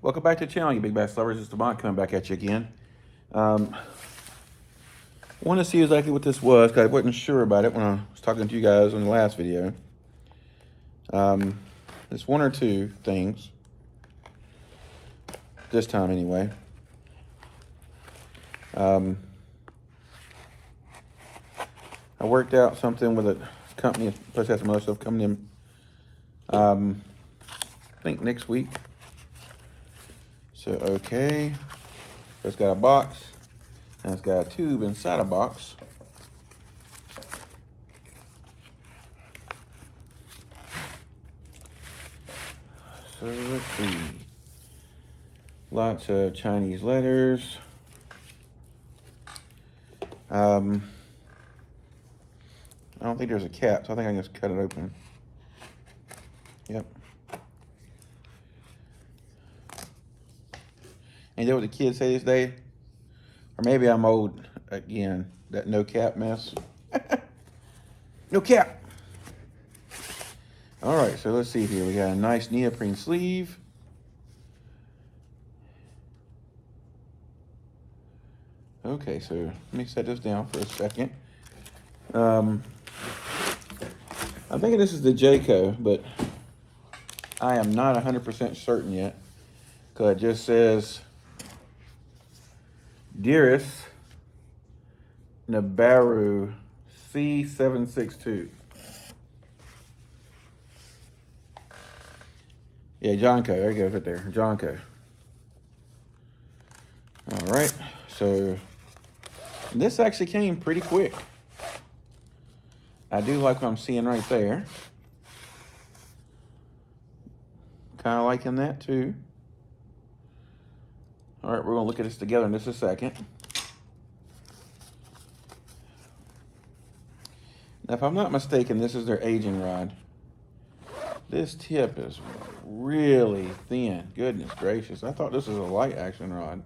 Welcome back to the channel, you big bass lovers. It's Devon coming back at you again. Want to see exactly what this was because I wasn't sure about it when I was talking to you guys in the last video. It's one or two things. This time anyway. I worked out something with a company, plus had some other stuff coming in, I think next week. So, okay. It's got a box, and it's got a tube inside a box. So, let's see. Lots of Chinese letters. I don't think there's a cap, so I think I can just cut it open. Yep. Ain't that what the kids say these days? Or maybe I'm old again. That no cap mess. No cap. All right, so let's see here. We got a nice neoprene sleeve. Okay, so let me set this down for a second. I'm thinking this is the JohnCo, but I am not 100% certain yet. Because it just says, Dearest Mebaru C762. Yeah, JohnCo. There you go, right there. JohnCo. All right. So this actually came pretty quick. I do like what I'm seeing right there. Kind of liking that too. All right, we're gonna look at this together in just a second. Now, if I'm not mistaken, this is their Ajing rod. This tip is really thin. Goodness gracious. I thought this was a light action rod.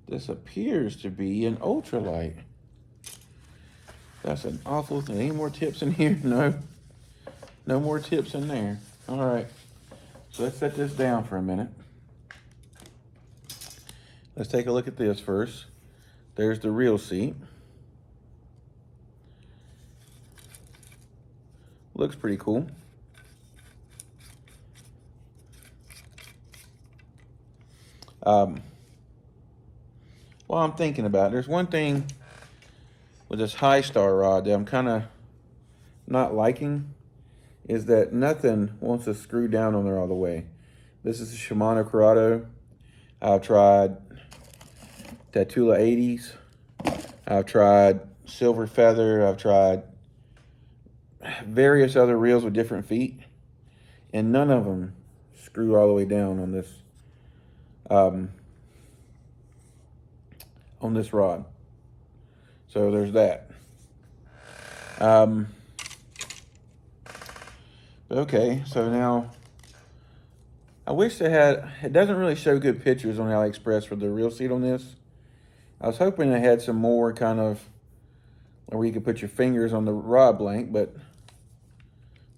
This appears to be an ultralight. That's an awful thing. Any more tips in here? No. No more tips in there. All right. So let's set this down for a minute. Let's take a look at this first. There's the reel seat. Looks pretty cool. While I'm thinking about it, there's one thing with this high star rod that I'm kind of not liking, is that nothing wants to screw down on there all the way. This is a Shimano Corrado. I've tried Tatula 80s. I've tried Silver Feather. I've tried various other reels with different feet, and none of them screw all the way down on this rod. So there's that. Okay, so now I wish they had, it doesn't really show good pictures on AliExpress for the reel seat on this. I was hoping they had some more kind of where you could put your fingers on the rod blank, but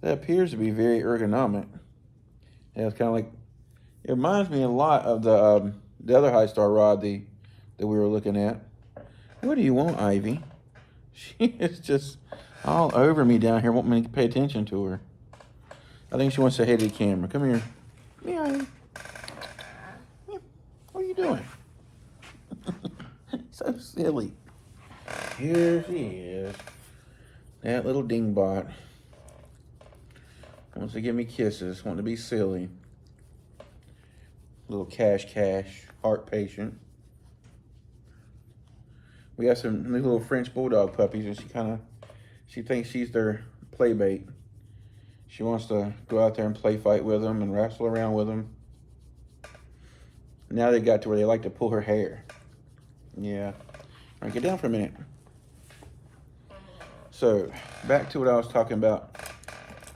that appears to be very ergonomic. And it's kind of like, it reminds me a lot of the other high star rod that we were looking at. What do you want, Ivy? She is just all over me down here, wanting me to pay attention to her. I think she wants to say hey to the camera. Come here. Yeah, Ivy. Yeah. What are you doing? So silly. Here she is. That little dingbot. Wants to give me kisses. Want to be silly. Little cash, heart patient. We got some new little French bulldog puppies, and she thinks she's their play bait. She wants to go out there and play fight with them and wrestle around with them. Now they got to where they like to pull her hair. Yeah. All right, get down for a minute. So, back to what I was talking about.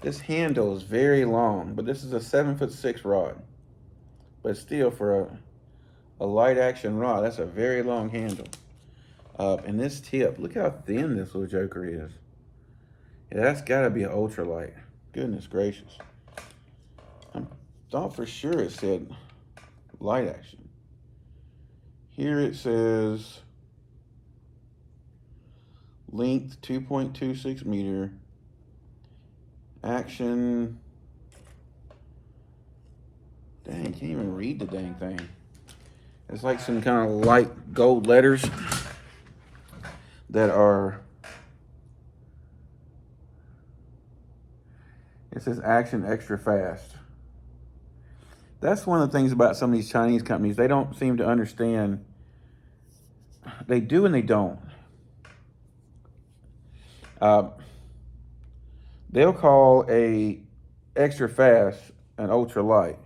This handle is very long, but this is a 7'6" rod. But still, for a light action rod, that's a very long handle. And this tip, look how thin this little joker is. Yeah, that's gotta be an ultralight. Goodness gracious. I thought for sure it said light action. Here it says length 2.26 meter, action. Dang, can't even read the dang thing. It's like some kind of light gold letters that are, it says action extra fast. That's one of the things about some of these Chinese companies. They don't seem to understand. They do and they don't. They'll call a extra fast an ultra light,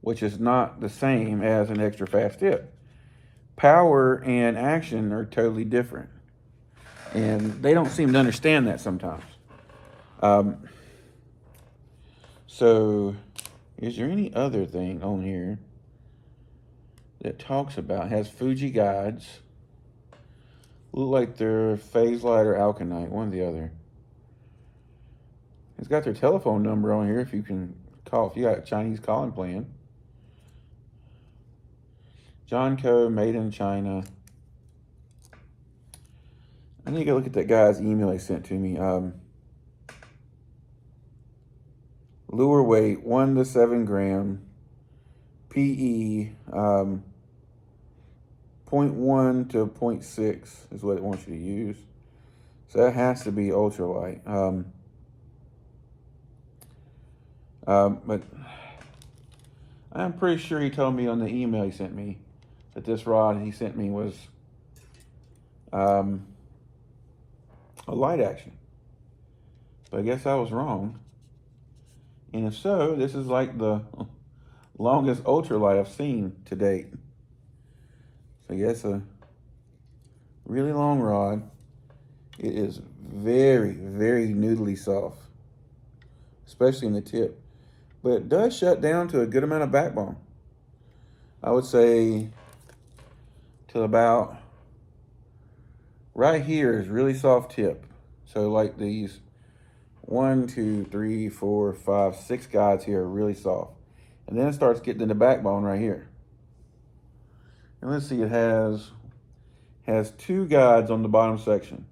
which is not the same as an extra fast tip. Power and action are totally different. And they don't seem to understand that sometimes. So, is there any other thing on here that talks about, has Fuji guides? Look like they're phase light or alkanite, one or the other. It's got their telephone number on here if you can call, if you got a Chinese calling plan. JohnCo, made in China. I need to go look at that guy's email he sent to me. Lure weight 1 to 7 gram. PE 0.1 to 0.6 is what it wants you to use. So that has to be ultralight. But I'm pretty sure he told me on the email he sent me that this rod he sent me was a light action. But I guess I was wrong. And if so, this is like the longest ultralight I've seen to date. So yes, a really long rod. It is very, very noodly soft, especially in the tip. But it does shut down to a good amount of backbone. I would say till about right here is really soft tip. So like these 1, 2, 3, 4, 5, 6 guides here are really soft. And then it starts getting in the backbone right here. And let's see, it has 2 guides on the bottom section.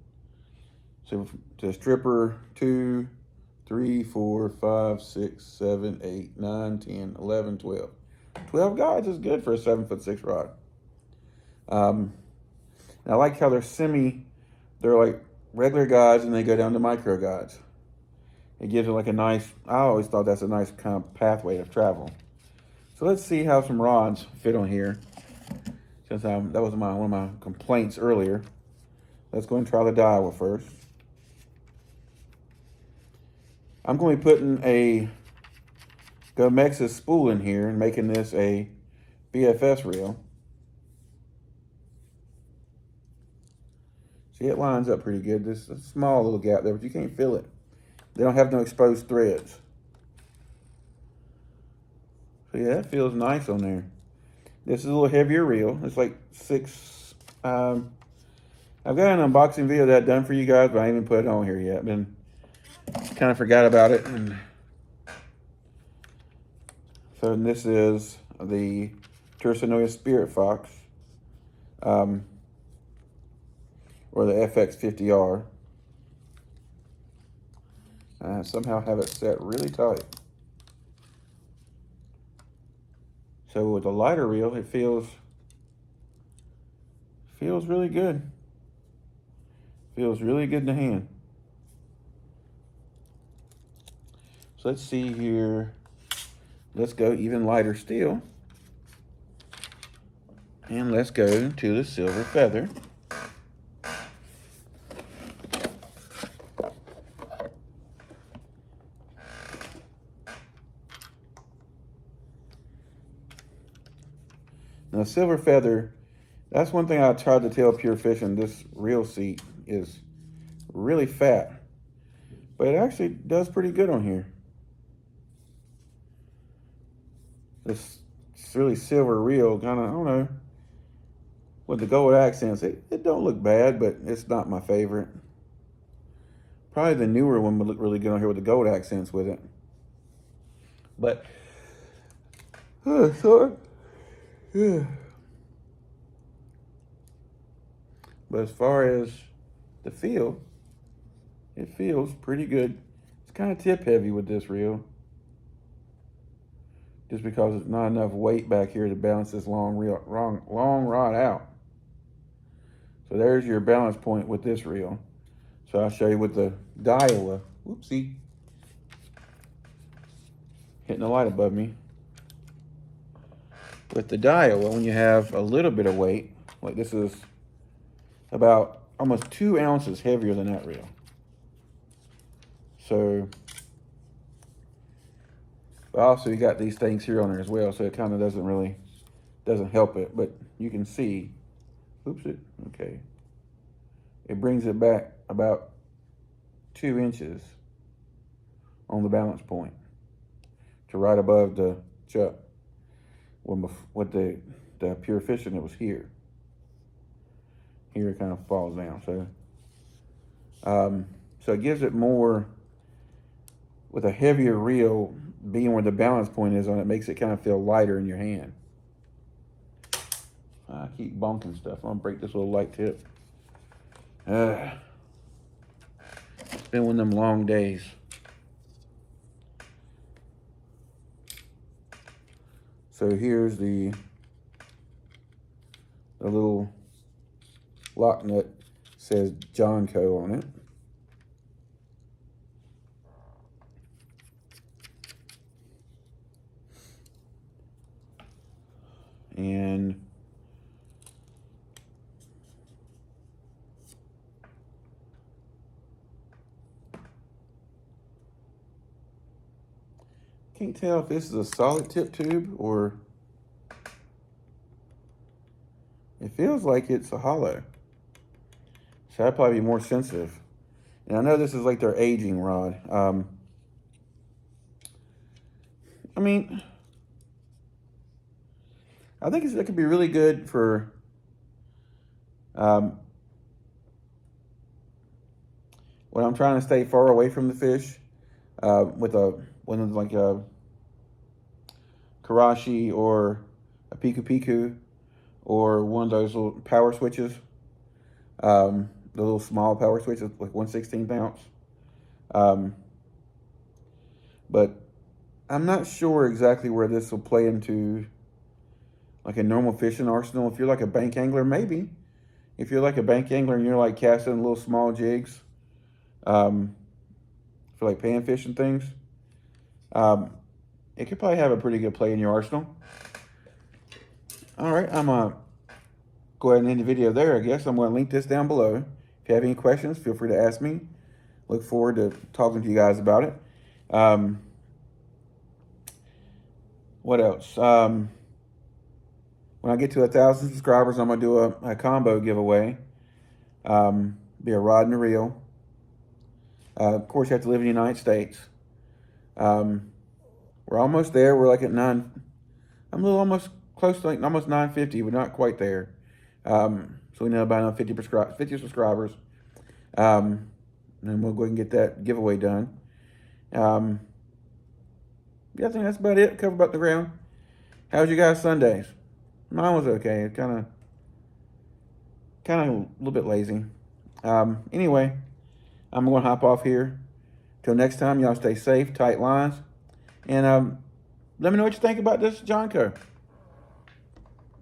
So to stripper 2, 3, 4, 5, 6, 7, 8, 9, 10, 11, 12. 12 guides is good for a 7'6" rod. And I like how they're like regular guides and they go down to micro guides. It gives it like a nice, I always thought that's a nice kind of pathway of travel. So let's see how some rods fit on here. Since that was one of my complaints earlier. Let's go and try the Daiwa first. I'm going to be putting a Gomex's spool in here and making this a BFS reel. See, it lines up pretty good. There's a small little gap there, but you can't feel it. They don't have no exposed threads. So yeah, that feels nice on there. This is a little heavier reel. It's like 6. I've got an unboxing video that I've done for you guys, but I haven't put it on here yet. Kind of forgot about it. And so this is the Tercenoia Spirit Fox, or the FX50R. I somehow have it set really tight. So with the lighter reel, it feels really good. Feels really good in the hand. So let's see here. Let's go even lighter steel. And let's go to the silver feather. Now, silver feather, that's one thing I tried to tell Pure Fishing. This reel seat is really fat, but it actually does pretty good on here. This really silver reel, kind of, I don't know, with the gold accents, it don't look bad, but it's not my favorite. Probably the newer one would look really good on here with the gold accents with it. But, sorry. But as far as the feel, it feels pretty good. It's kind of tip heavy with this reel, just because there's not enough weight back here to balance this long rod out. So there's your balance point with this reel. So I'll show you with the Daiwa. Whoopsie. Hitting the light above me. With the Daiwa, when you have a little bit of weight, like this is about almost 2 ounces heavier than that reel. So, but also you got these things here on there as well, so it kind of doesn't help it, but you can see, okay. It brings it back about 2 inches on the balance point to right above the chuck. With the pure fishing, it was here. Here it kind of falls down. So it gives it more, with a heavier reel being where the balance point is on it, makes it kind of feel lighter in your hand. I keep bonking stuff. I'm gonna break this little light tip. It's been one of them long days. So here's the little lock nut, says JohnCo on it. And can't tell if this is a solid tip tube or it feels like it's a hollow. So that'd probably be more sensitive. And I know this is like their Ajing rod. I mean, I think it could be really good for when I'm trying to stay far away from the fish, with one of like a Karashi or a Piku Piku or one of those little power switches, the little small power switches, like 1/16 ounce. But I'm not sure exactly where this will play into like a normal fishing arsenal. If you're like a bank angler, maybe. If you're like a bank angler and you're like casting little small jigs, for like panfish and things, it could probably have a pretty good play in your arsenal. All right, I'm gonna go ahead and end the video there, I guess. I'm gonna link this down below. If you have any questions, feel free to ask me. Look forward to talking to you guys about it. What else? When I get to 1,000 subscribers, I'm gonna do a combo giveaway. Be a rod and a reel. Of course, you have to live in the United States. We're almost there. We're like at 9. I'm a little almost close to like almost 950. We're not quite there. So we know about 50 subscribers. And then we'll go ahead and get that giveaway done. Yeah, I think that's about it. Cover about the ground. How's you guys' Sundays? Mine was okay. Kind of a little bit lazy. Anyway, I'm going to hop off here. Till next time, y'all stay safe, tight lines. And let me know what you think about this JohnCo.